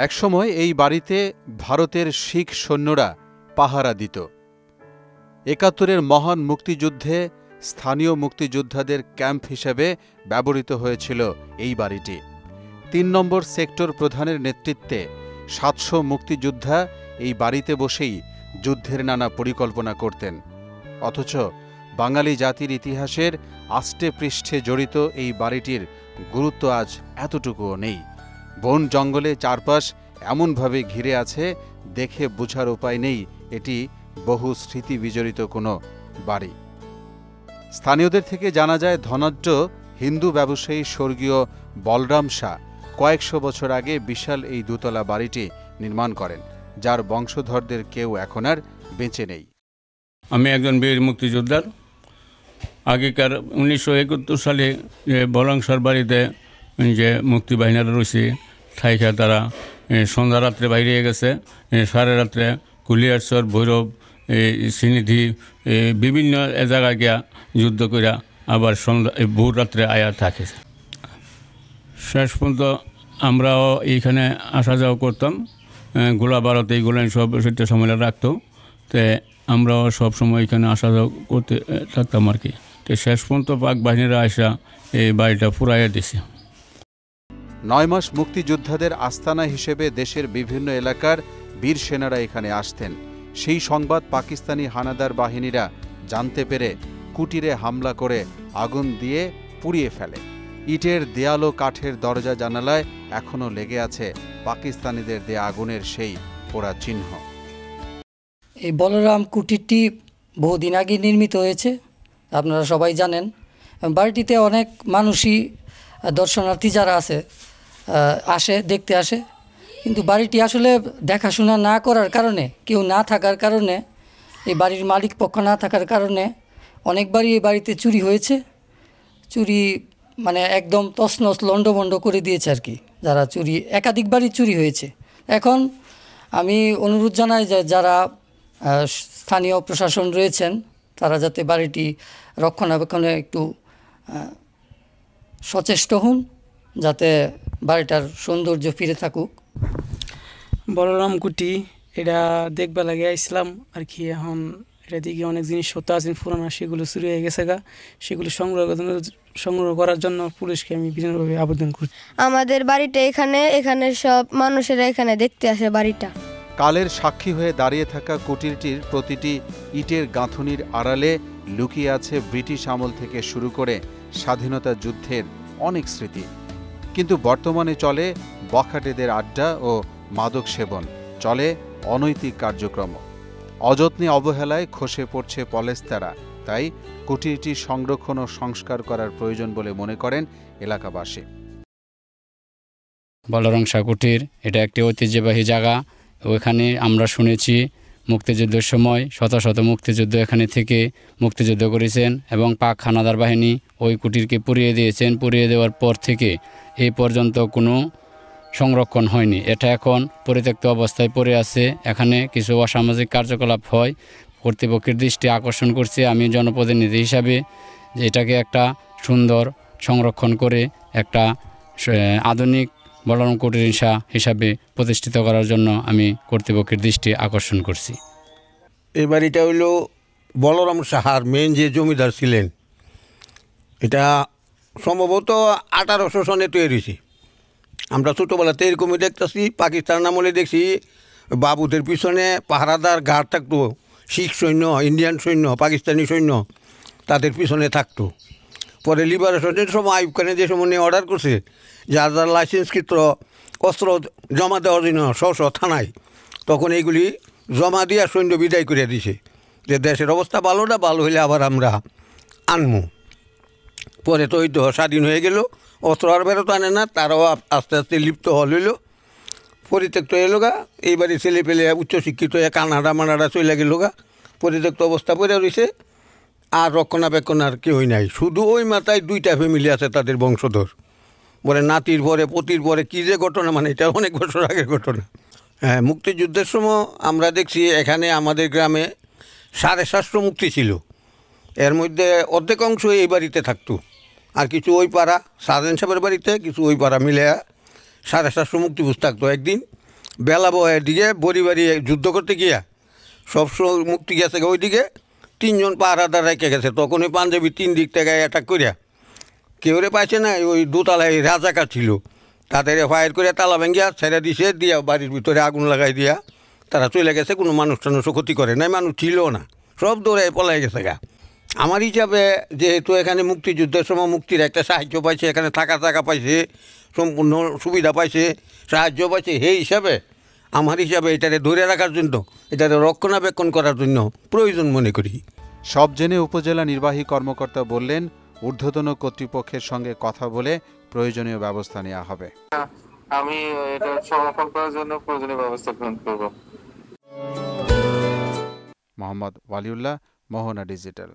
একসময় এই বাড়িতে ভারতের শিখ সৈন্যরা পাহারা দিত। ৭১-এর মহান মুক্তিযুদ্ধে স্থানীয় মুক্তিযোদ্ধাদের ক্যাম্প হিসেবে ব্যবহৃত হয়েছিল এই বাড়িটি। ৩ নম্বর সেক্টর প্রধানের নেতৃত্বে ৭০০ মুক্তিযোদ্ধা এই বাড়িতে বসেই যুদ্ধের নানা পরিকল্পনা করতেন। অথচ বাঙালি জাতির ইতিহাসের আষ্টে পৃষ্ঠে জড়িত এই বাড়িটির গুরুত্ব আজ এতটুকুও নেই। বন জঙ্গলে চারপাশ এমনভাবে ঘিরে আছে, দেখে বোঝার উপায় নেই এটি বহু স্মৃতি বিজড়িত কোনো বাড়ি। স্থানীয়দের থেকে জানা যায়, ধনাঢ্য হিন্দু ব্যবসায়ী স্বর্গীয় বলরাম শাহ কয়েকশো বছর আগে বিশাল এই দোতলা বাড়িটি নির্মাণ করেন, যার বংশধরদের কেউ এখন আর বেঁচে নেই। আমি একজন বীর মুক্তিযোদ্ধার। আগেকার 1971 সালে যে বলরাম শাহর বাড়িতে যে মুক্তিবাহিনীরা রয়েছে, থাইকা তারা সন্ধ্যা রাত্রে বাইরে গেছে, সারা রাত্রে কুলিয়ারচর, ভৈরব, শ্রীনিধি বিভিন্ন জায়গায় গিয়া যুদ্ধ করিয়া আবার সন্ধ্যা ভোর রাত্রে আয়া থাকে। শেষ পর্যন্ত আমরাও এইখানে আসা যাওয়া করতাম। গোলা বারোতে এইগুলো সব সেটা সময় রাখতো, তো আমরাও সবসময় এখানে আসা যাওয়া করতে থাকতাম আর কি। তো শেষ পর্যন্ত পাক বাহিনীরা আসা এই বাড়িটা পুরাইয়া দিছে। 9 মাস মুক্তিযোদ্ধাদের আস্তানা হিসেবে দেশের বিভিন্ন এলাকার বীর সেনারা এখানে আসতেন। সেই সংবাদ পাকিস্তানি হানাদার বাহিনীরা জানতে পেরে কুটিরে হামলা করে আগুন দিয়ে পুড়িয়ে ফেলে। ইটের দেয়াল ও কাঠের দরজা জানালায় এখনও লেগে আছে পাকিস্তানিদের দেয়া আগুনের সেই পোড়া চিহ্ন। এই বলরাম কুটিরটি বহুদিন আগে নির্মিত হয়েছে, আপনারা সবাই জানেন। বাড়িটিতে অনেক মানুষই, দর্শনার্থী যারা আসে দেখতে আসে, কিন্তু বাড়িটি আসলে দেখাশোনা না করার কারণে, কেউ না থাকার কারণে, এই বাড়ির মালিক পক্ষ না থাকার কারণে অনেকবারই এই বাড়িতে চুরি হয়েছে। চুরি মানে একদম তছনছ লণ্ডভণ্ড করে দিয়েছে আর কি, যারা চুরি, একাধিকবারই চুরি হয়েছে। এখন আমি অনুরোধ জানাই যে যারা স্থানীয় প্রশাসন রয়েছেন, তারা যাতে বাড়িটি রক্ষণাবেক্ষণে একটু সচেষ্ট হন, যাতে বাড়িটার সৌন্দর্য ফিরে থাকুক। বলরাম কুটি এটা দেখবা লাগে আইসলাম আর কি। এখন এটা দিকে অনেক জিনিসপত্র আছে পুরানো, সেগুলো চুরি হয়ে গেছে গা, সেগুলো সংগ্রহ করার জন্য পুলিশকে আমি বিভিন্নভাবে আবেদন করি। আমাদের বাড়িটা এখানে সব মানুষেরা এখানে দেখতে আসে বাড়িটা। কালের সাক্ষী হয়ে দাঁড়িয়ে থাকা কুটিরটির প্রতিটি ইটের গাঁথুনির আড়ালে লুকিয়ে আছে ব্রিটিশ আমল থেকে শুরু করে স্বাধীনতা যুদ্ধের অনেক স্মৃতি। কিন্তু বর্তমানে চলে বখাটেদের আড্ডা ও মাদক সেবন, চলে অনৈতিক কার্যক্রম। অযত্নে অবহেলায় খসে পড়ছে পলেস্তারা। তাই কুটিরটি সংরক্ষণ ও সংস্কার করার প্রয়োজন বলে মনে করেন এলাকাবাসী। বলরাম শাহ কুটির এটা একটি ঐতিহ্যবাহী জায়গা। ওইখানে আমরা শুনেছি মুক্তিযুদ্ধের সময় শত শত মুক্তিযুদ্ধ এখানে থেকে মুক্তিযুদ্ধ করেছেন এবং পাক হানাদার বাহিনী ওই কুটিরকে পুড়িয়ে দিয়েছেন। পুড়িয়ে দেওয়ার পর থেকে এই পর্যন্ত কোনো সংরক্ষণ হয়নি। এটা এখন পরিত্যক্ত অবস্থায় পড়ে আছে। এখানে কিছু অসামাজিক কার্যকলাপ হয়। কর্তৃপক্ষের দৃষ্টি আকর্ষণ করছে আমি জনপ্রতিনিধি হিসাবে, যে এটাকে একটা সুন্দর সংরক্ষণ করে একটা আধুনিক বলরাম কুটির হিসাবে প্রতিষ্ঠিত করার জন্য আমি কর্তৃপক্ষের দৃষ্টি আকর্ষণ করছি। এই বাড়িটা হইল বলরাম শাহর মেন যে জমিদার ছিলেন, এটা সম্ভবত 1800 সনে তৈরি হয়েছে। আমরা ছোটোবেলাতে এরকমই দেখতেছি। পাকিস্তান আমলে দেখছি বাবুদের পিছনে পাহারাদার গার্ড থাকতো, শিখ সৈন্য, ইন্ডিয়ান সৈন্য, পাকিস্তানি সৈন্য তাদের পিছনে থাকতো। পরে লিবারেশনের সময় আইয়ুব খানে যে সময় নিয়ে অর্ডার করছে যার যার লাইসেন্সকৃত অস্ত্র জমা দেওয়ার জন্য স্ব থানায়, তখন এইগুলি জমা দিয়া সৈন্য বিদায় করে দিছে যে দেশের অবস্থা ভালো না, ভালো হইলে আবার আমরা আনমু। পরে তো ওই তো স্বাধীন হয়ে গেল, অস্ত্র আর বেরোতে আনে না, তারাও আস্তে আস্তে লিপ্ত হইল, পরিত্যক্ত এলো গা। এইবারে ছেলে পেলে উচ্চশিক্ষিত হয়ে কানাডা মানাডা চলে গেল গা, পরিত্যক্ত অবস্থা পড়ে রয়েছে। আর রক্ষণাবেক্ষণ আর কেউই নাই, শুধু ওই মাথায় 2টা ফ্যামিলি আছে তাদের বংশধর। বলে নাতির পরে পতির পরে কী যে ঘটনা, মানে এটা অনেক বছর আগের ঘটনা। হ্যাঁ, মুক্তিযুদ্ধের সময় আমরা দেখছি এখানে আমাদের গ্রামে 750 মুক্তি ছিল। এর মধ্যে অর্ধেক অংশ এই বাড়িতে থাকতো, আর কিছু ওই পাড়া সাজেন সাহেবের বাড়িতে, কিছু ওই পাড়া মিলে 750 মুক্তিভোজ থাকতো। একদিন বেলা বয়ের দিকে বড়ি যুদ্ধ করতে গিয়া সব মুক্তি গেছে ওইদিকে 3 জন পাহারাদার রেখে গেছে। তখন ওই পাঞ্জাবি 3 দিক থেকে অ্যাটাক করিয়া কেউ পাইছে না, ওই দোতলায় রাজাকার ছিল, তাদের ফায়ার করে তালা ভেঙ্গিয়া ছেড়ে দিছে, দিয়া বাড়ির ভিতরে আগুন লাগাই দিয়া তারা চলে গেছে। কোনো মানুষ টানুষও ক্ষতি করে নাই, মানুষ ছিল না, সব দৌড়ে পলাই গেছে গা। আমার হিসাবে যেহেতু এখানে মুক্তিযুদ্ধের সময় মুক্তির একটা সাহায্য পাইছে, এখানে থাকা পাইছে, সম্পূর্ণ সুবিধা পাইছে, সাহায্য পাইছে, সেই হিসাবে আমার হিসাবে এটারে ধরে রাখার জন্য, এটারে রক্ষণাবেক্ষণ করার জন্য প্রয়োজন মনে করি। সব জেনে উপজেলা নির্বাহী কর্মকর্তা বললেন, ঊর্ধ্বতন কর্তৃপক্ষের সঙ্গে কথা বলে প্রয়োজনীয় ব্যবস্থা নেওয়া হবে। আমি এটা সমাধান করার জন্য প্রয়োজনীয় ব্যবস্থা গ্রহণ করব। মোহাম্মদ ওয়ালিউল্লাহ, মোহনা ডিজিটাল।